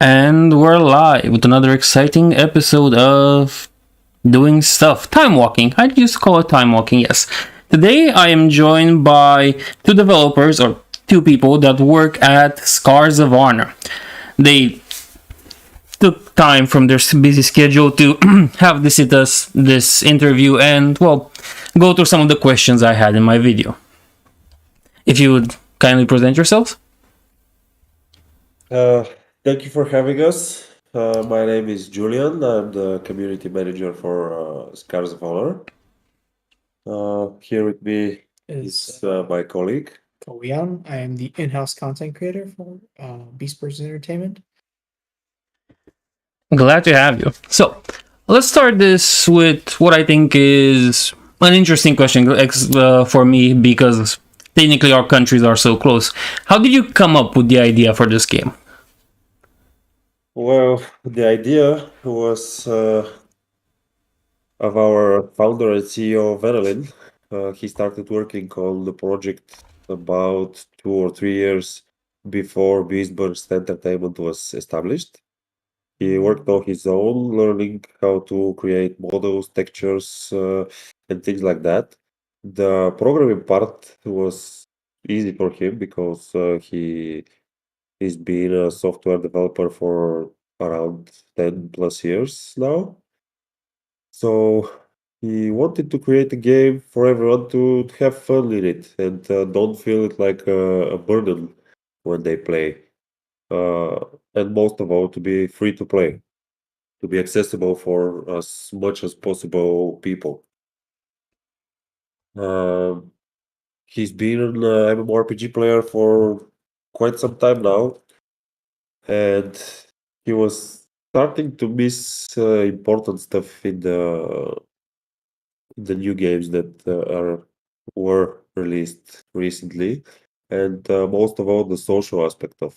And we're live with another exciting episode of Doing Stuff. Time walking. I used to call it time walking, yes. Today I am joined by two developers or two people that work at Scars of Honor. They took time from their busy schedule to have this interview and, well, go through some of the questions I had in my video. If you would kindly present yourselves. Uh, Thank you for having us. My name is Julian. I'm the community manager for Scars of Honor. Here with me is my colleague. Koyan. I am the in-house content creator for Beast Burst Entertainment. Glad to have you. So, let's start this with what I think is an interesting question for me because technically our countries are so close. How did you come up with the idea for this game? Well, the idea was of our founder and CEO, Venelin. He started working on the project about 2 or 3 years before Beast Burst Entertainment was established. He worked on his own, learning how to create models, textures, and things like that. The programming part was easy for him because he's been a software developer for around 10 plus years now. So he wanted to create a game for everyone to have fun in it and don't feel it like a burden when they play. Uh, and most of all, to be free to play, to be accessible for as much as possible people. Um, he's been an MMORPG player for quite some time now, and he was starting to miss important stuff in the new games that were released recently, and most of all the social aspect of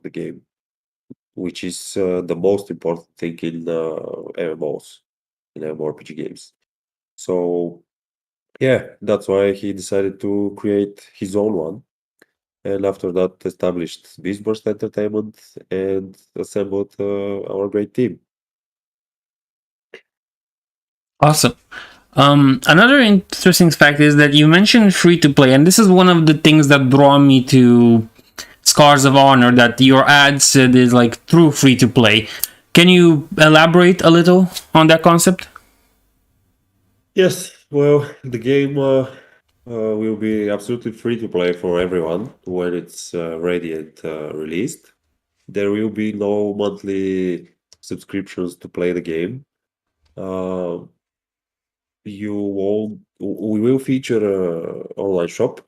the game, which is the most important thing in MMOs, in MMORPG games. So yeah, that's why he decided to create his own one. And after that, established Beast Burst Entertainment and assembled our great team. Awesome. Another interesting fact is that you mentioned free to play, and this is one of the things that draw me to Scars of Honor. That your ad said is like true free to play. Can you elaborate a little on that concept? Yes, well, the game will be absolutely free to play for everyone when it's ready and released. There will be no monthly subscriptions to play the game. Uh, you won't. We will feature a online shop,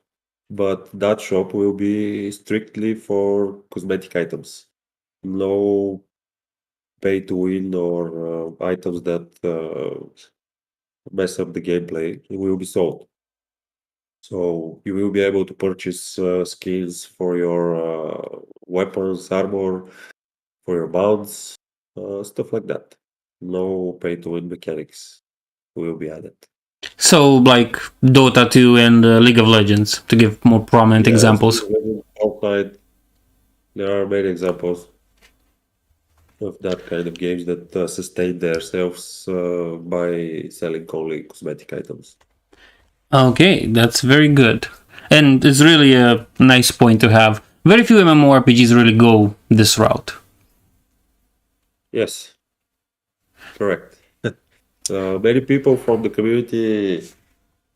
but that shop will be strictly for cosmetic items. No pay to win or items that mess up the gameplay. It will be sold. So you will be able to purchase skins for your weapons, armor, for your mounts, stuff like that. No pay to win mechanics will be added. So, like Dota 2 and League of Legends, to give more prominent Yes, League examples. of Legends, Fortnite, there are many examples of that kind of games that sustain themselves by selling only cosmetic items. Okay, that's very good. And it's really a nice point to have. Very few MMORPGs really go this route. Yes, correct. Many people from the community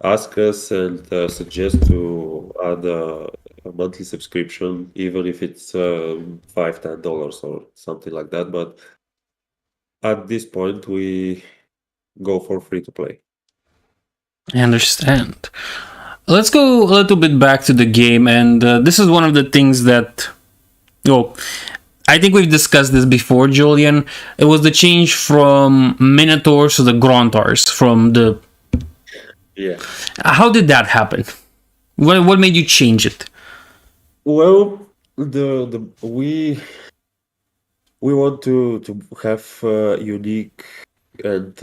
ask us and suggest to add a monthly subscription, even if it's $5, $10 or something like that. But at this point, we go for free to play. I understand. Let's go a little bit back to the game, and this is one of the things that, well, I think we've discussed this before, Julian. It was the change from Minotaurs to the Grontars. From the Yeah. how did that happen? What made you change it? Well, the we want to have unique and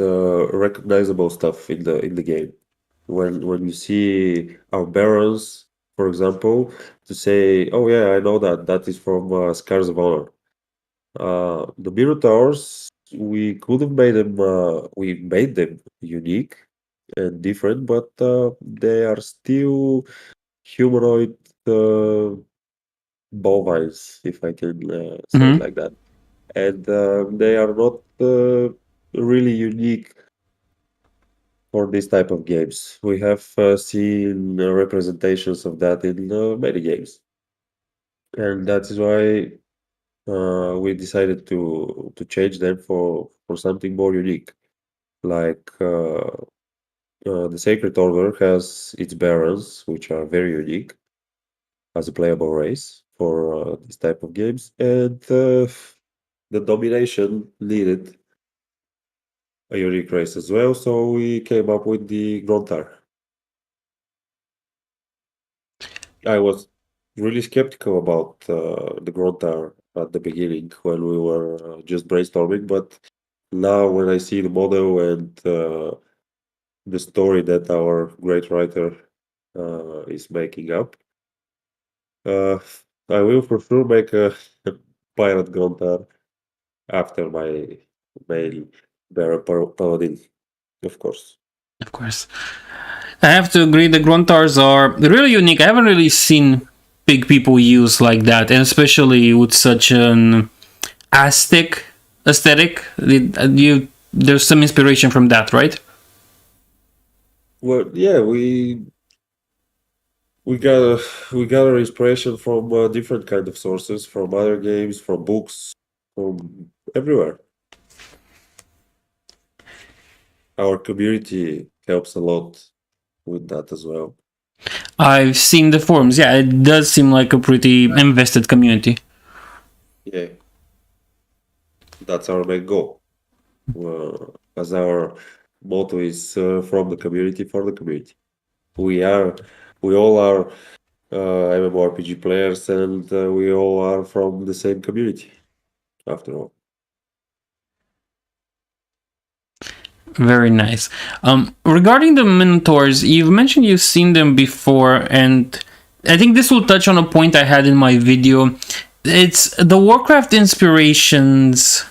recognizable stuff in the game. When you see our barons, for example, to say, "Oh yeah, I know that is from Scars of Honor." The mirror towers, we could have made them. We made them unique and different, but they are still humanoid bovines, if I can say it Hmm. like that. And they are not really unique for this type of games. We have seen representations of that in many games, and that is why we decided to change them for something more unique. Like the Sacred Order has its barons, which are very unique as a playable race for this type of games, and the Domination needed a unique race as well, so we came up with the Gruntar. I was really skeptical about the Gruntar at the beginning when we were just brainstorming, but now when I see the model and the story that our great writer is making up, uh, I will for sure make a pirate Gruntar after my male Baron Paladin, of course. Of course. I have to agree, the Gruntars are really unique. I haven't really seen big people use like that, and especially with such an Aztec aesthetic. There's some inspiration from that, right? Well, yeah, we got we got our inspiration from different kind of sources, from other games, from books, from everywhere. Our community helps a lot with that as well. I've seen the forums. Yeah, it does seem like a pretty invested community. Yeah, that's our main goal. As our motto is from the community for the community. We are, we all are MMORPG players, and we all are from the same community. After all, Very nice. Regarding the Minotaurs, you've mentioned you've seen them before, and I think this will touch on a point I had in my video. It's the Warcraft inspirations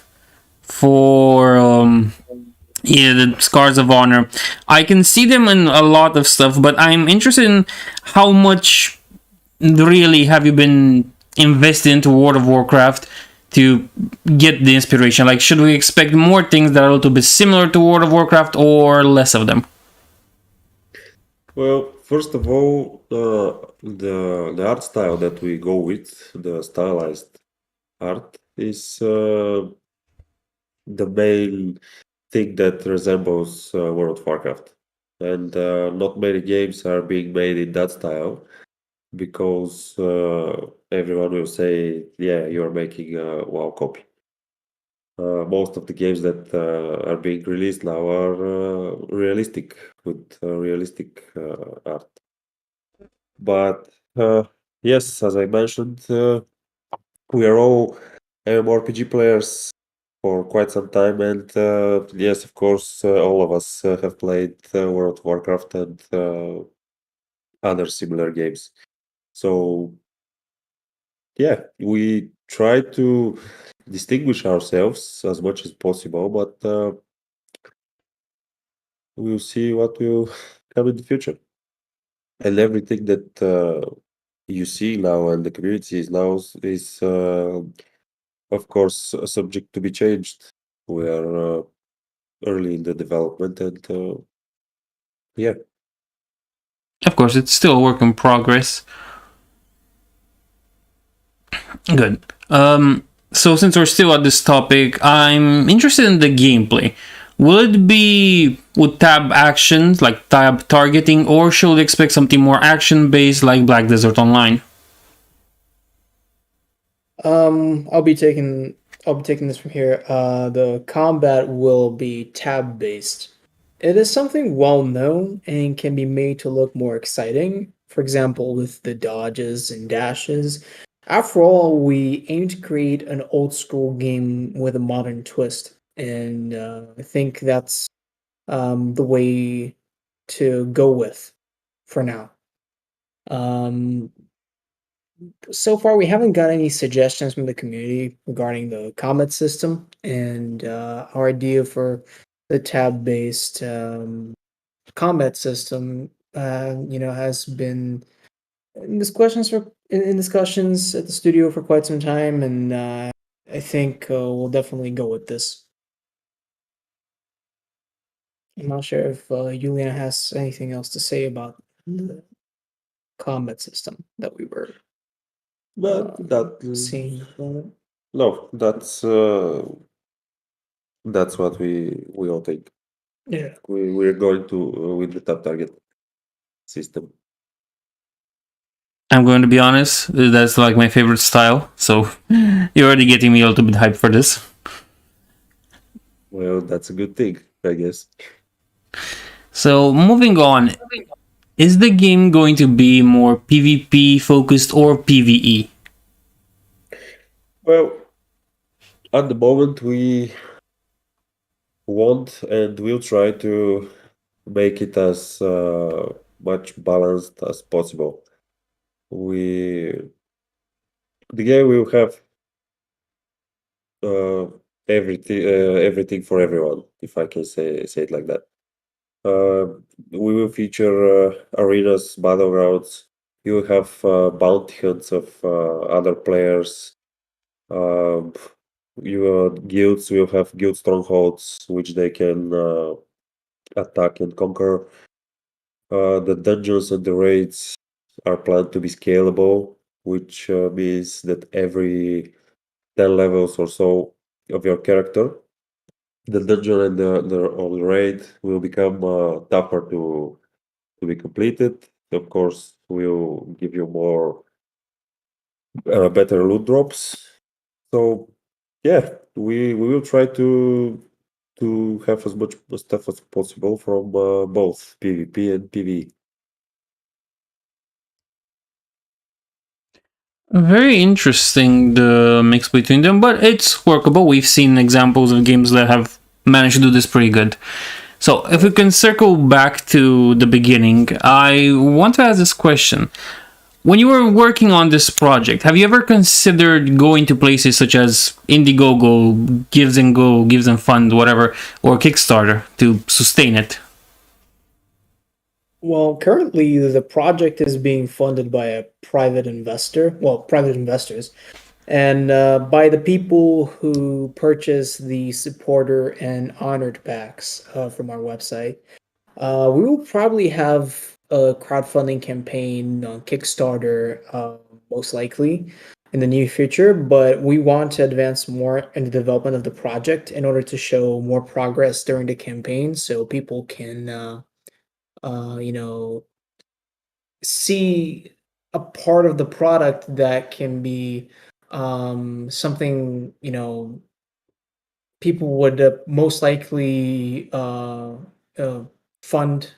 for yeah, the Scars of Honor. I can see them in a lot of stuff, but I'm interested in how much really have you been invested into World of Warcraft to get the inspiration? Like, should we expect more things that are a little bit similar to World of Warcraft or less of them? well, first of all, the art style that we go with, the stylized art, is the main thing that resembles World of Warcraft. And not many games are being made in that style because everyone will say, yeah, you're making a WoW copy. Most of the games that are being released now are realistic, with realistic art. But yes, as I mentioned, we are all MMORPG players for quite some time, and yes, of course, all of us have played World of Warcraft and other similar games. So yeah, we try to distinguish ourselves as much as possible, but we'll see what will come in the future. And everything that you see now and the community is now is of course subject to be changed. We are early in the development, and yeah. Of course, it's still a work in progress. Good. So since we're still at this topic, I'm interested in the gameplay. Will it be with tab actions, like tab targeting, or should we expect something more action based like Black Desert Online? I'll be taking this from here. The combat will be tab based. It is something well known and can be made to look more exciting. For example, with the dodges and dashes. After all, we aim to create an old school game with a modern twist, and I think that's the way to go with for now. Um, so far we haven't got any suggestions from the community regarding the combat system, and our idea for the tab-based combat system, has been in discussions at the studio for quite some time, and I think we'll definitely go with this. I'm not sure if Juliana has anything else to say about the combat system that we were But that seeing. no, that's what we all think. Yeah. We're going to with the top target system. I'm going to be honest, that's like my favorite style. So you're already getting me a little bit hyped for this. Well, that's a good thing, I guess. So moving on, is the game going to be more PvP focused or PvE? Well, at the moment we want and will try to make it as much balanced as possible. We the game will have uh, everything for everyone, if I can say it like that. Uh, we will feature arenas, battlegrounds. You will have bounty hunts of other players. Um, your guilds will have guild strongholds, which they can attack and conquer. The dungeons and the raids are planned to be scalable, which means that every 10 levels or so of your character, the dungeon and or the raid will become tougher to be completed. Of course, will give you more better loot drops. So yeah, we will try to have as much stuff as possible from both PvP and PvE. Very interesting, the mix between them, but it's workable. We've seen examples of games that have managed to do this pretty good. So, if we can circle back to the beginning, I want to ask this question. When you were working on this project, have you ever considered going to places such as Indiegogo, Gives and Go, Gives and Fund, whatever, or Kickstarter to sustain it? Well, currently the project is being funded by a private investor, well, private investors, and by the people who purchase the supporter and honored packs from our website. We will probably have a crowdfunding campaign on Kickstarter, most likely in the near future, but we want to advance more in the development of the project in order to show more progress during the campaign so people can, uh, you know, see a part of the product that can be something, people would most likely fund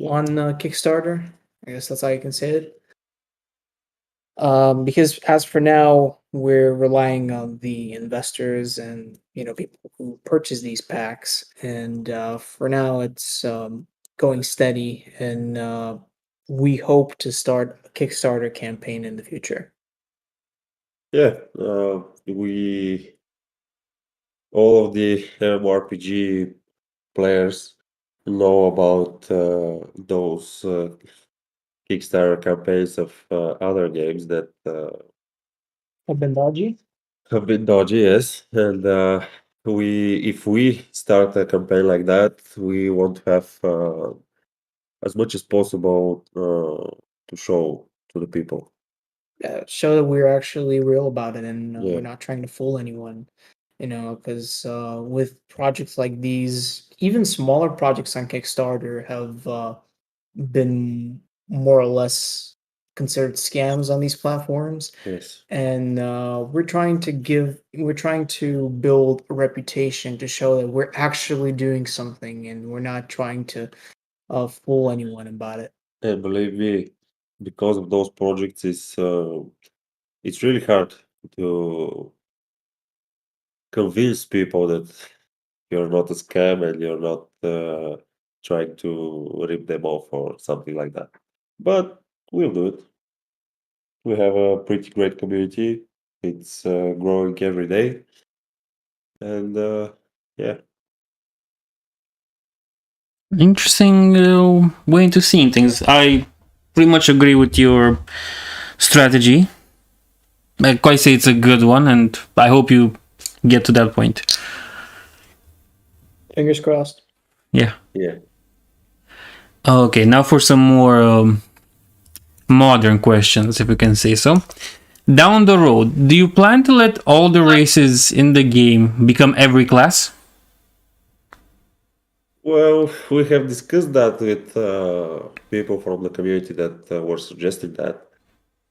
on Kickstarter. I guess that's how you can say it. Because as for now, we're relying on the investors and people who purchase these packs, and for now it's going steady, and we hope to start a Kickstarter campaign in the future. Yeah, we all of the MMORPG players know about those Kickstarter campaigns of other games that Have been dodgy. have been dodgy, yes. And if we start a campaign like that, we want to have as much as possible to show to the people. Show that we're actually real about it, and we're Yeah, not trying to fool anyone. Because with projects like these, even smaller projects on Kickstarter have been more or less considered scams on these platforms, yes. and we're trying to build a reputation to show that we're actually doing something, and we're not trying to fool anyone about it. And believe me, because of those projects, it's really hard to convince people that you're not a scam and you're not trying to rip them off or something like that. But we'll do it. We have a pretty great community. It's growing every day. And yeah, Interesting way into seeing things. I pretty much agree with your strategy. I quite say it's a good one, and I hope you get to that point. Fingers crossed. Yeah. yeah. Okay, now for some more modern questions, if we can say so. Down the road, do you plan to let all the races in the game become every class? Well, we have discussed that with people from the community that were suggesting that.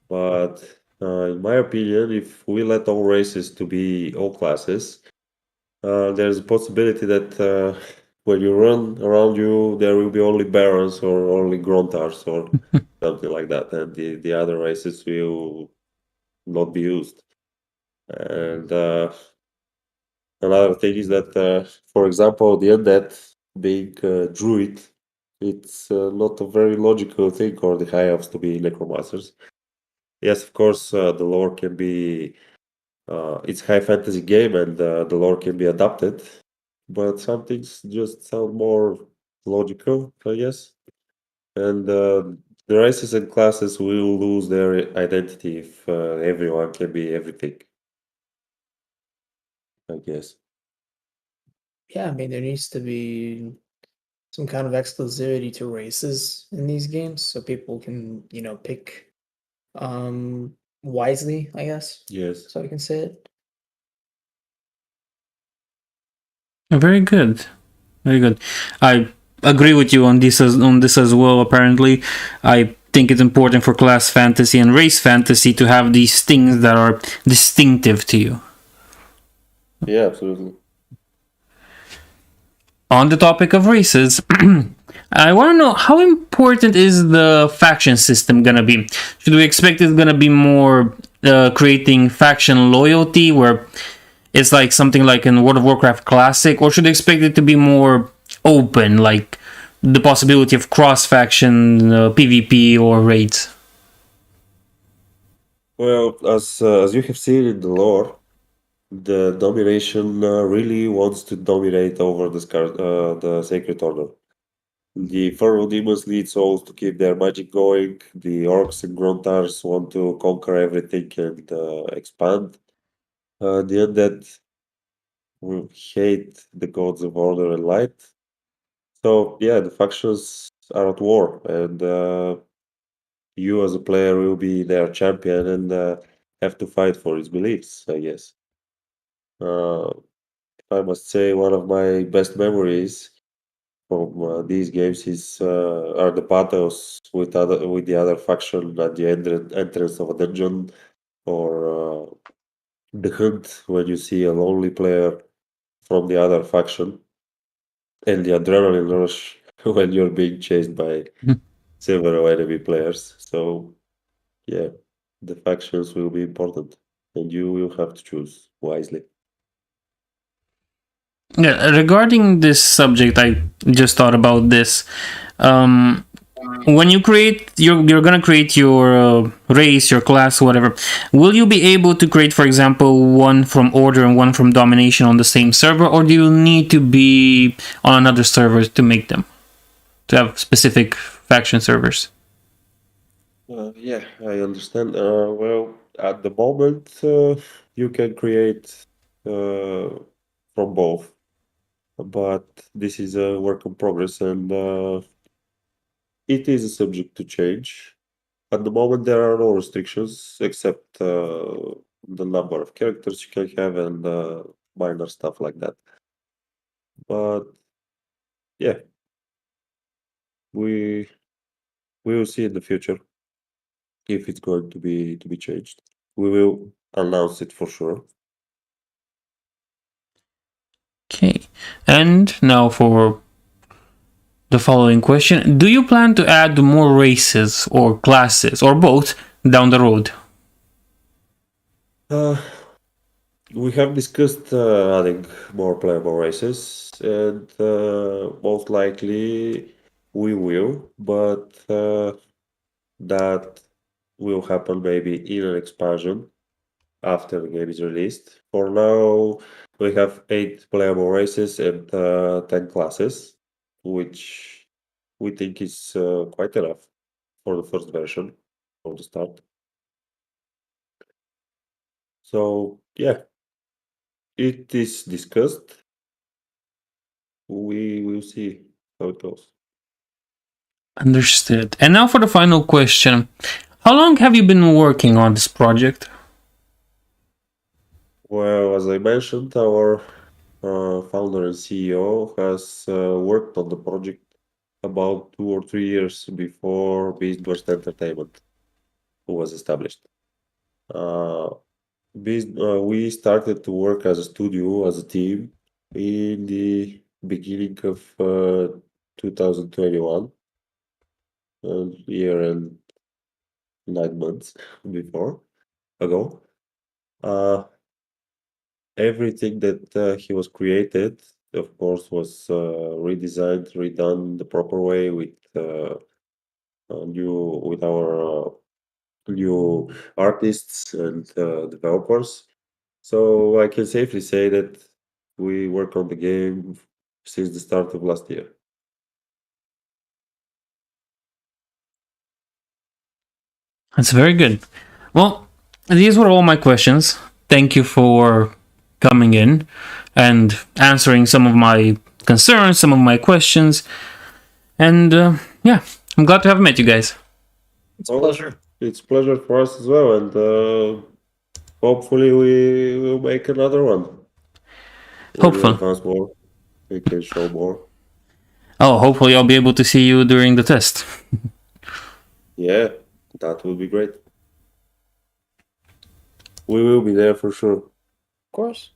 But in my opinion, if we let all races to be all classes, there's a possibility that when you run around you, there will be only barons or only grontars or something like that, and the other races will not be used. And another thing is that, for example, the undead being druid, it's not a very logical thing, or the high elves to be necromancers. Yes, of course, the lore can be. It's high fantasy game, and the lore can be adapted, but some things just sound more logical, I guess. And the races and classes will lose their identity if everyone can be everything, I guess. Yeah, I mean, there needs to be some kind of exclusivity to races in these games so people can, pick wisely, I guess. Yes. So I can say it. Very good. Very good. I agree with you on this as well. Apparently, I think it's important for class fantasy and race fantasy to have these things that are distinctive to you. Yeah, absolutely. On the topic of races, I want to know how important is the faction system gonna be? Should we expect it's gonna be more creating faction loyalty, where it's like something like in World of Warcraft Classic, or should we expect it to be more open, like the possibility of cross faction PvP or raids? Well, as you have seen in the lore, the domination really wants to dominate over the Sacred Order. The Feral Demons need souls to keep their magic going. The Orcs and Grontars want to conquer everything and expand. The Undead will hate the gods of order and light. So yeah, the factions are at war, and you as a player will be their champion and have to fight for his beliefs, I guess. Uh, I must say one of my best memories from these games is are the battles with the other faction at the entrance of a dungeon, or the hunt when you see a lonely player from the other faction, and the adrenaline rush when you're being chased by several enemy players. So yeah, the factions will be important, and you will have to choose wisely. Yeah, regarding this subject, I just thought about this. Um, when you create, you're gonna create your race, your class, whatever. Will you be able to create, for example, one from order and one from domination on the same server, or do you need to be on another server to make them, to have specific faction servers? Yeah, I understand. Well, at the moment, you can create uh, from both, but this is a work in progress, and it is subject to change. At the moment, there are no restrictions except the number of characters you can have and minor stuff like that. But yeah, we we will see in the future if it's going to be changed. We will announce it for sure. Okay, and now for the following question: do you plan to add more races or classes or both down the road? Uh, we have discussed adding more playable races, and most likely we will, but that will happen maybe in an expansion after the game is released. For now, we have 8 playable races and 10 classes, which we think is quite enough for the first version from the start. So, yeah, it is discussed. We will see how it goes. Understood. And now for the final question. How long have you been working on this project? Well, as I mentioned, our founder and CEO has worked on the project about 2 or 3 years before Beastburst Entertainment was established. Uh, we started to work as a studio, as a team, in the beginning of 2021, a year and 9 months before ago. Everything that he was created, of course, was redesigned, redone the proper way with our new artists and developers. So I can safely say that we work on the game since the start of last year. That's very good. Well, these were all my questions. Thank you for coming in and answering some of my concerns, some of my questions. And yeah, I'm glad to have met you guys. It's a pleasure. It's a pleasure for us as well, and hopefully we will make another one. When we Hopefully. advance more, we can show more. Oh, hopefully I'll be able to see you during the test. Yeah, that would be great. We will be there for sure. Of course.